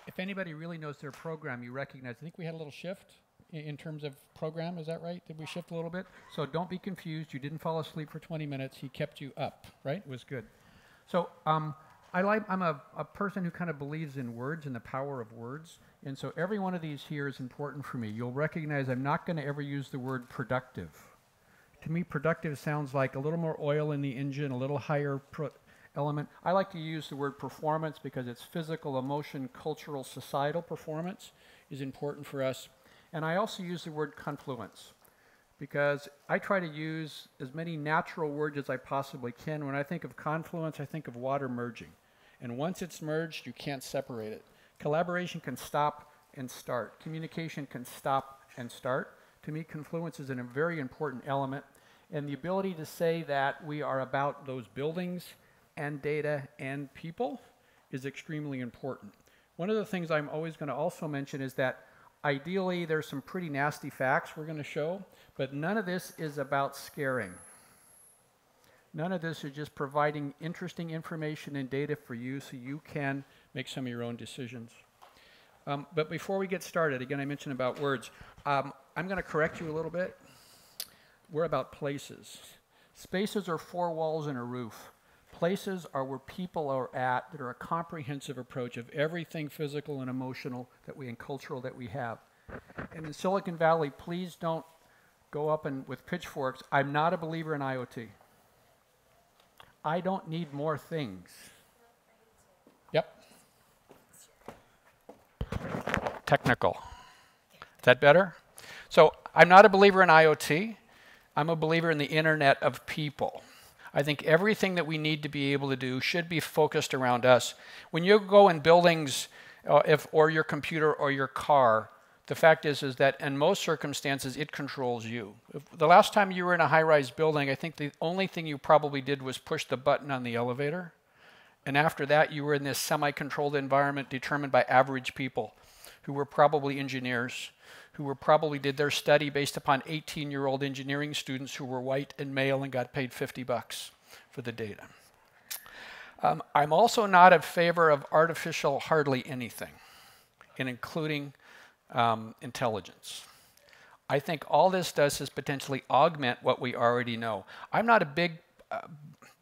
If anybody really knows their program, you recognize, I think we had a little shift in terms of program, is that right? Did we shift a little bit? So don't be confused, you didn't fall asleep for 20 minutes, he kept you up, right? It was good. So I'm a person who kind of believes in words and the power of words, and so every one of these here is important for me. You'll recognize I'm not going to ever use the word productive. To me, productive sounds like a little more oil in the engine, a little higher element. I like to use the word performance because it's physical, emotion, cultural, societal performance is important for us. And I also use the word confluence because I try to use as many natural words as I possibly can. When I think of confluence, I think of water merging. And once it's merged, you can't separate it. Collaboration can stop and start. Communication can stop and start. To me, confluence is a very important element. And the ability to say that we are about those buildings and data and people is extremely important. One of the things I'm always going to also mention is that ideally there's some pretty nasty facts we're going to show, but none of this is about scaring. None of this is just providing interesting information and data for you so you can make some of your own decisions. But before we get started, again, I mentioned about words. I'm going to correct you a little bit. We're about places. Spaces are four walls and a roof. Places are where people are at that are a comprehensive approach of everything physical and emotional that we and cultural that we have. And in Silicon Valley, please don't go up and with pitchforks. I'm not a believer in IoT. I don't need more things. Yep. Technical. Is that better? So I'm not a believer in IoT. I'm a believer in the Internet of people. I think everything that we need to be able to do should be focused around us. When you go in buildings, or your computer or your car, the fact is that in most circumstances, it controls you. The last time you were in a high-rise building, I think the only thing you probably did was push the button on the elevator. And after that, you were in this semi-controlled environment determined by average people who were probably engineers, who were probably did their study based upon 18-year-old engineering students who were white and male and got paid $50 for the data. I'm also not in favor of artificial hardly anything, including intelligence. I think all this does is potentially augment what we already know. I'm not a big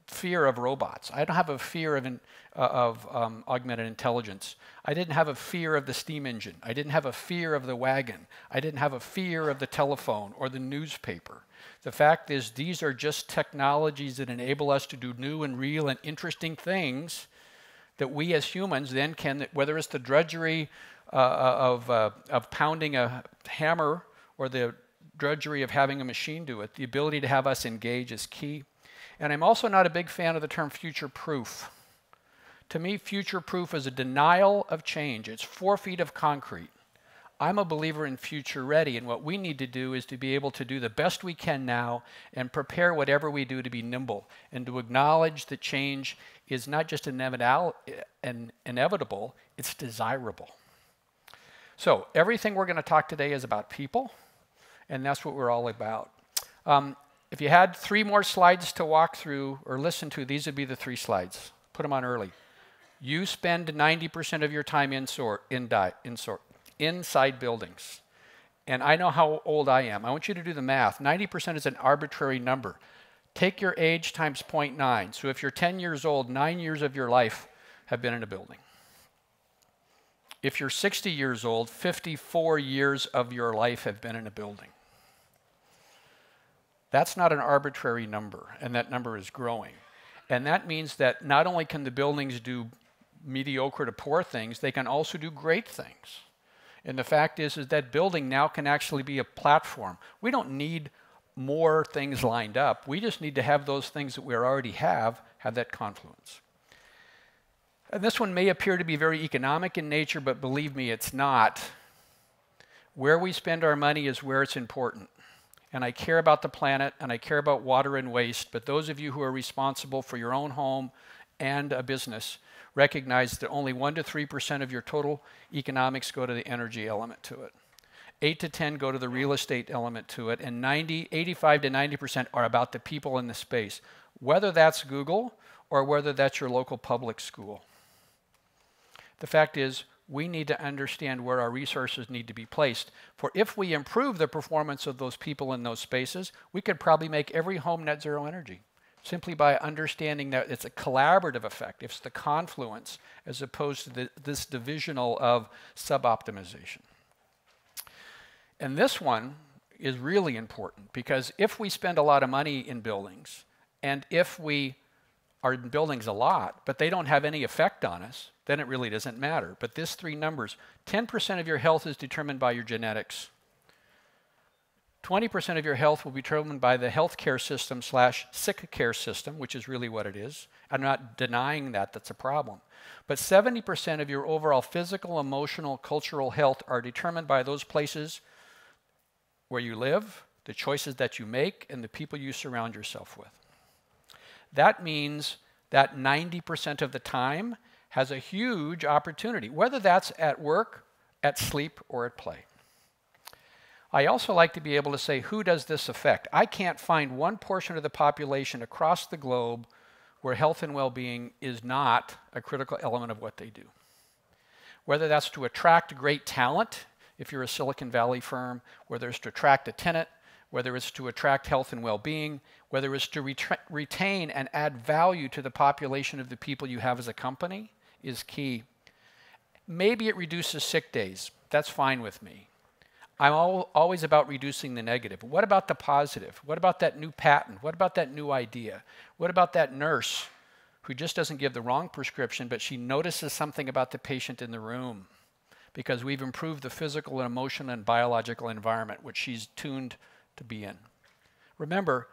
fear of robots. I don't have a fear of augmented intelligence. I didn't have a fear of the steam engine. I didn't have a fear of the wagon. I didn't have a fear of the telephone or the newspaper. The fact is, these are just technologies that enable us to do new and real and interesting things that we as humans then can, whether it's the drudgery of pounding a hammer or the drudgery of having a machine do it, the ability to have us engage is key. And I'm also not a big fan of the term future-proof. To me, future-proof is a denial of change. It's 4 feet of concrete. I'm a believer in future-ready, and what we need to do is to be able to do the best we can now and prepare whatever we do to be nimble and to acknowledge that change is not just inevitable, it's desirable. So everything we're going to talk today is about people, and that's what we're all about. If you had 3 more slides to walk through or listen to, these would be the 3 slides. Put them on early. You spend 90% of your time inside buildings. And I know how old I am. I want you to do the math. 90% is an arbitrary number. Take your age times 0.9. So if you're 10 years old, 9 years of your life have been in a building. If you're 60 years old, 54 years of your life have been in a building. That's not an arbitrary number, and that number is growing. And that means that not only can the buildings do mediocre to poor things, they can also do great things. And the fact is that building now can actually be a platform. We don't need more things lined up. We just need to have those things that we already have that confluence. And this one may appear to be very economic in nature, but believe me, it's not. Where we spend our money is where it's important. And I care about the planet, and I care about water and waste, but those of you who are responsible for your own home and a business recognize that only 1 to 3% of your total economics go to the energy element to it. 8 to 10 go to the real estate element to it, and 85 to 90% are about the people in the space, whether that's Google or whether that's your local public school. The fact is, we need to understand where our resources need to be placed. For if we improve the performance of those people in those spaces, we could probably make every home net zero energy, simply by understanding that it's a collaborative effect. It's the confluence as opposed to this divisional of sub-optimization. And this one is really important, because if we spend a lot of money in buildings, and if we are in buildings a lot, but they don't have any effect on us, then it really doesn't matter. But this three numbers, 10% of your health is determined by your genetics. 20% of your health will be determined by the healthcare system / sick care system, which is really what it is. I'm not denying that, that's a problem. But 70% of your overall physical, emotional, cultural health are determined by those places where you live, the choices that you make, and the people you surround yourself with. That means that 90% of the time has a huge opportunity, whether that's at work, at sleep, or at play. I also like to be able to say, who does this affect? I can't find one portion of the population across the globe where health and well-being is not a critical element of what they do. Whether that's to attract great talent, if you're a Silicon Valley firm, whether it's to attract a tenant, whether it's to attract health and well-being, whether it's to retain and add value to the population of the people you have as a company, is key. Maybe it reduces sick days. That's fine with me. I'm always about reducing the negative. What about the positive? What about that new patent? What about that new idea? What about that nurse who just doesn't give the wrong prescription, but she notices something about the patient in the room because we've improved the physical and emotional and biological environment which she's tuned to be in? Remember,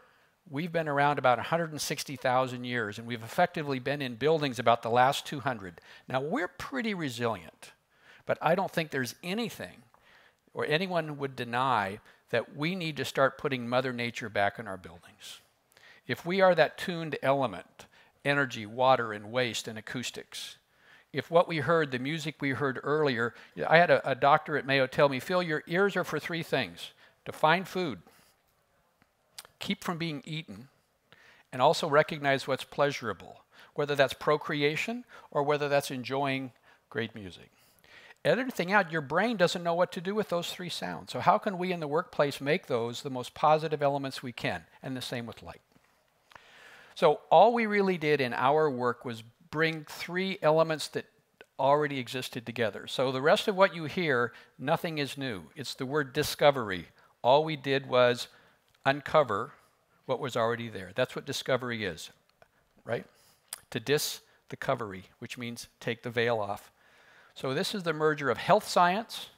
we've been around about 160,000 years, and we've effectively been in buildings about the last 200. Now, we're pretty resilient, but I don't think there's anything or anyone would deny that we need to start putting Mother Nature back in our buildings. If we are that tuned element, energy, water, and waste, and acoustics, if what we heard, the music we heard earlier, I had a doctor at Mayo tell me, Phil, your ears are for three things: to find food, keep from being eaten, and also recognize what's pleasurable, whether that's procreation or whether that's enjoying great music. Editing out, your brain doesn't know what to do with those three sounds. So how can we in the workplace make those the most positive elements we can? And the same with light. So all we really did in our work was bring three elements that already existed together. So the rest of what you hear, nothing is new. It's the word discovery. All we did was uncover what was already there. That's what discovery is, right? To the covery, which means take the veil off. So this is the merger of health science,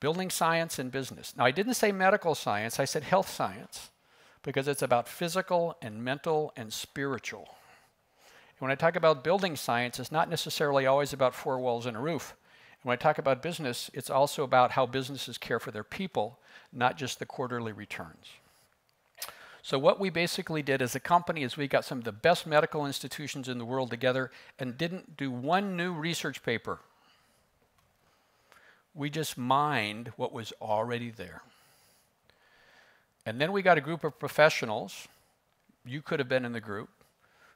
building science, and business. Now, I didn't say medical science, I said health science, because it's about physical and mental and spiritual. And when I talk about building science, it's not necessarily always about four walls and a roof. And when I talk about business, it's also about how businesses care for their people, not just the quarterly returns. So what we basically did as a company is we got some of the best medical institutions in the world together and didn't do one new research paper. We just mined what was already there. And then we got a group of professionals, you could have been in the group,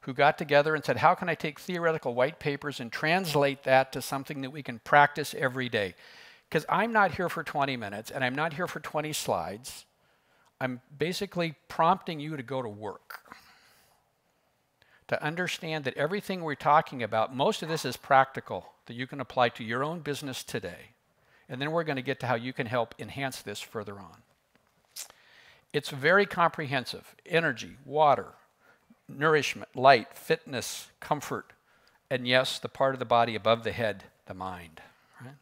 who got together and said, how can I take theoretical white papers and translate that to something that we can practice every day? Because I'm not here for 20 minutes and I'm not here for 20 slides. I'm basically prompting you to go to work, to understand that everything we're talking about, most of this is practical, that you can apply to your own business today. And then we're going to get to how you can help enhance this further on. It's very comprehensive: energy, water, nourishment, light, fitness, comfort, and yes, the part of the body above the head, the mind. Right?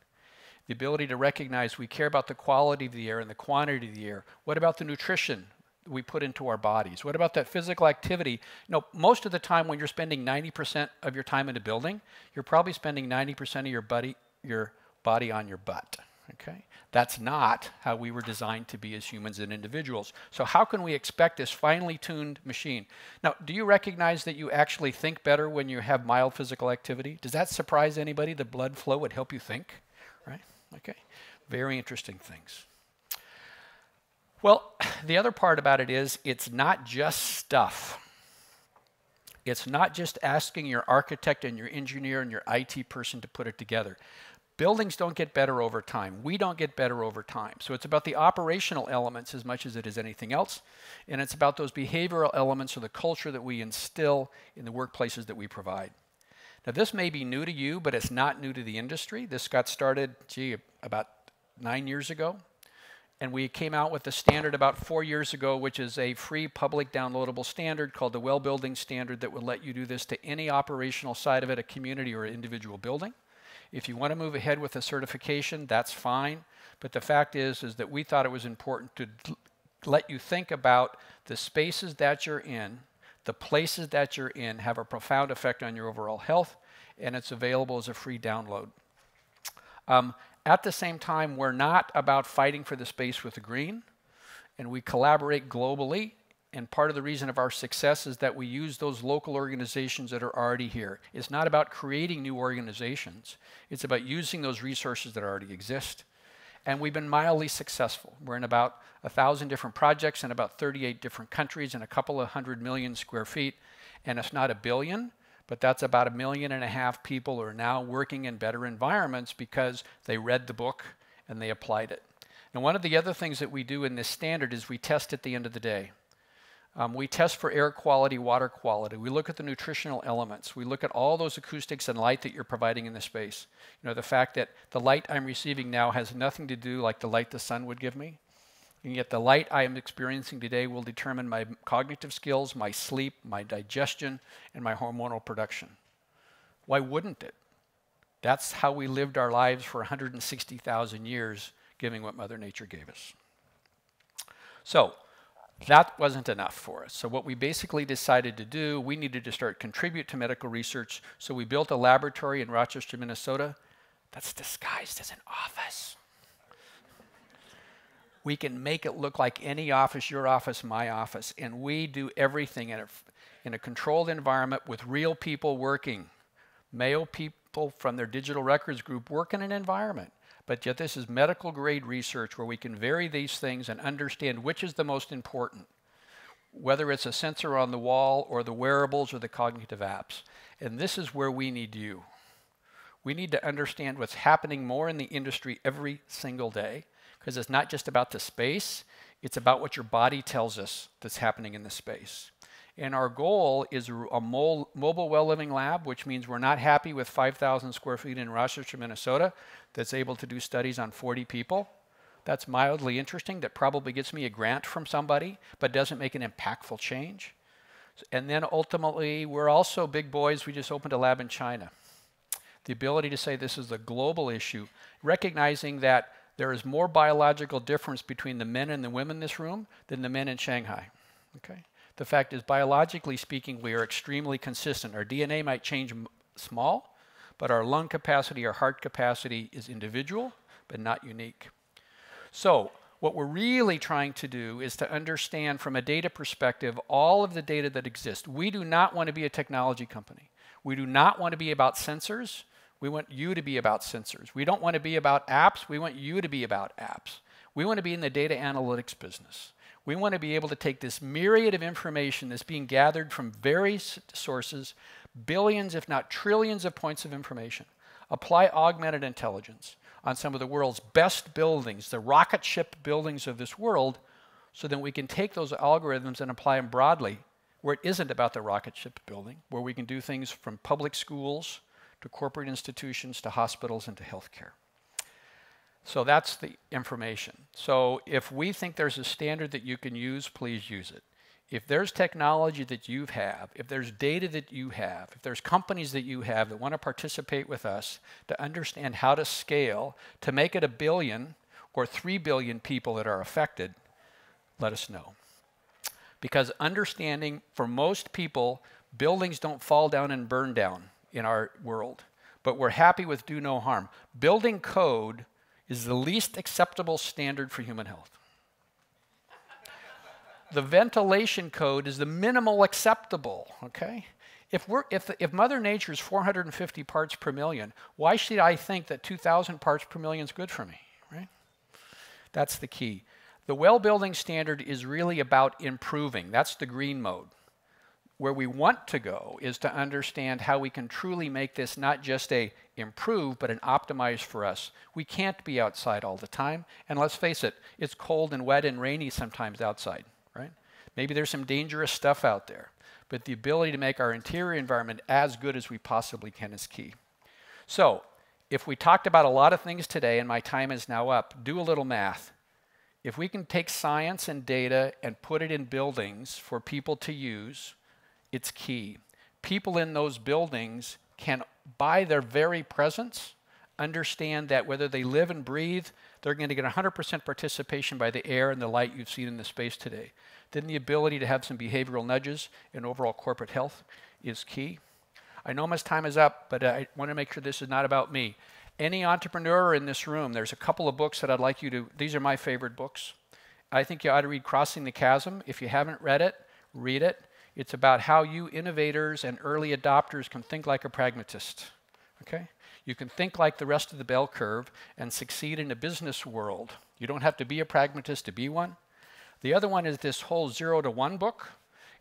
The ability to recognize we care about the quality of the air and the quantity of the air. What about the nutrition we put into our bodies? What about that physical activity? You know, most of the time when you're spending 90% of your time in a building, you're probably spending 90% of your body on your butt. Okay? That's not how we were designed to be as humans and individuals. So how can we expect this finely tuned machine? Now, do you recognize that you actually think better when you have mild physical activity? Does that surprise anybody? The blood flow would help you think, right? Okay, very interesting things. Well, the other part about it is it's not just stuff. It's not just asking your architect and your engineer and your IT person to put it together. Buildings don't get better over time. We don't get better over time. So it's about the operational elements as much as it is anything else. And it's about those behavioral elements or the culture that we instill in the workplaces that we provide. Now, this may be new to you, but it's not new to the industry. This got started, about 9 years ago. And we came out with a standard about 4 years ago, which is a free public downloadable standard called the Well Building Standard that will let you do this to any operational side of it, a community or an individual building. If you want to move ahead with a certification, that's fine. But the fact is that we thought it was important to let you think about the spaces that you're in, the places that you're in have a profound effect on your overall health, and it's available as a free download. At the same time, we're not about fighting for the space with the green, and we collaborate globally. And part of the reason of our success is that we use those local organizations that are already here. It's not about creating new organizations. It's about using those resources that already exist. And we've been mildly successful. We're in about 1,000 different projects in about 38 different countries and a couple of 100 million square feet. And it's not a billion, but that's about 1.5 million people who are now working in better environments because they read the book and they applied it. And one of the other things that we do in this standard is we test at the end of the day. We test for air quality, water quality. We look at the nutritional elements. We look at all those acoustics and light that you're providing in the space. You know, the fact that the light I'm receiving now has nothing to do like the light the sun would give me. And yet the light I am experiencing today will determine my cognitive skills, my sleep, my digestion, and my hormonal production. Why wouldn't it? That's how we lived our lives for 160,000 years, giving what Mother Nature gave us. So, that wasn't enough for us. So what we basically decided to do, we needed to start contribute to medical research. So we built a laboratory in Rochester, Minnesota that's disguised as an office. We can make it look like any office, your office, my office, and we do everything in a controlled environment with real people working. Mayo people from their digital records group work in an environment. But yet this is medical grade research where we can vary these things and understand which is the most important, whether it's a sensor on the wall or the wearables or the cognitive apps. And this is where we need you. We need to understand what's happening more in the industry every single day, because it's not just about the space, it's about what your body tells us that's happening in the space. And our goal is a mobile well living lab, which means we're not happy with 5,000 square feet in Rochester, Minnesota, that's able to do studies on 40 people. That's mildly interesting. That probably gets me a grant from somebody, but doesn't make an impactful change. And then ultimately, we're also big boys. We just opened a lab in China. The ability to say this is a global issue, recognizing that there is more biological difference between the men and the women in this room than the men in Shanghai. Okay? The fact is, biologically speaking, we are extremely consistent. Our DNA might change small, but our lung capacity, our heart capacity is individual, but not unique. So what we're really trying to do is to understand from a data perspective all of the data that exists. We do not want to be a technology company. We do not want to be about sensors. We want you to be about sensors. We don't want to be about apps. We want you to be about apps. We want to be in the data analytics business. We want to be able to take this myriad of information that's being gathered from various sources, billions, if not trillions of points of information, apply augmented intelligence on some of the world's best buildings, the rocket ship buildings of this world, so that we can take those algorithms and apply them broadly where it isn't about the rocket ship building, where we can do things from public schools to corporate institutions to hospitals and to healthcare. So that's the information. So if we think there's a standard that you can use, please use it. If there's technology that you have, if there's data that you have, if there's companies that you have that want to participate with us to understand how to scale, to make it 1 billion or 3 billion people that are affected, let us know. Because understanding, for most people, buildings don't fall down and burn down in our world. But we're happy with do no harm. Building code is the least acceptable standard for human health. The ventilation code is the minimal acceptable, okay? If Mother Nature is 450 parts per million, why should I think that 2,000 parts per million is good for me, right? That's the key. The well building standard is really about improving. That's the green mode. where we want to go is to understand how we can truly make this not just a improve, but an optimize for us. We can't be outside all the time, and let's face it, it's cold and wet and rainy sometimes outside, right? Maybe there's some dangerous stuff out there, but the ability to make our interior environment as good as we possibly can is key. So, if we talked about a lot of things today and my time is now up, do a little math. If we can take science and data and put it in buildings for people to use, it's key. People in those buildings can, by their very presence, understand that whether they live and breathe, they're going to get 100% participation by the air and the light you've seen in the space today. Then the ability to have some behavioral nudges in overall corporate health is key. I know my time is up, but I want to make sure this is not about me. Any entrepreneur in this room, there's a couple of books that I'd like you to, these are my favorite books. I think you ought to read Crossing the Chasm. If you haven't read it, read it. It's about how you innovators and early adopters can think like a pragmatist, okay? You can think like the rest of the bell curve and succeed in the business world. You don't have to be a pragmatist to be one. The other one is this whole 0 to 1 book.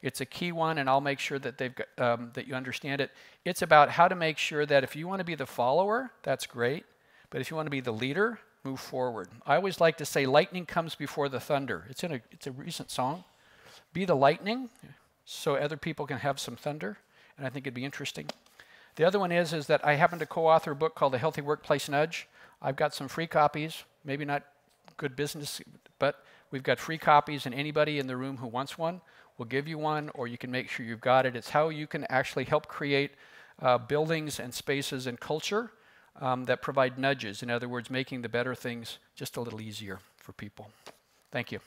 It's a key one, and I'll make sure that they've got, that you understand it. It's about how to make sure that if you want to be the follower, that's great, but if you want to be the leader, move forward. I always like to say lightning comes before the thunder. It's a recent song. Be the lightning so other people can have some thunder, and I think it'd be interesting. The other one is that I happen to co-author a book called The Healthy Workplace Nudge. I've got some free copies, maybe not good business, but we've got free copies, and anybody in the room who wants one will give you one, or you can make sure you've got it. It's how you can actually help create buildings and spaces and culture that provide nudges. In other words, making the better things just a little easier for people. Thank you.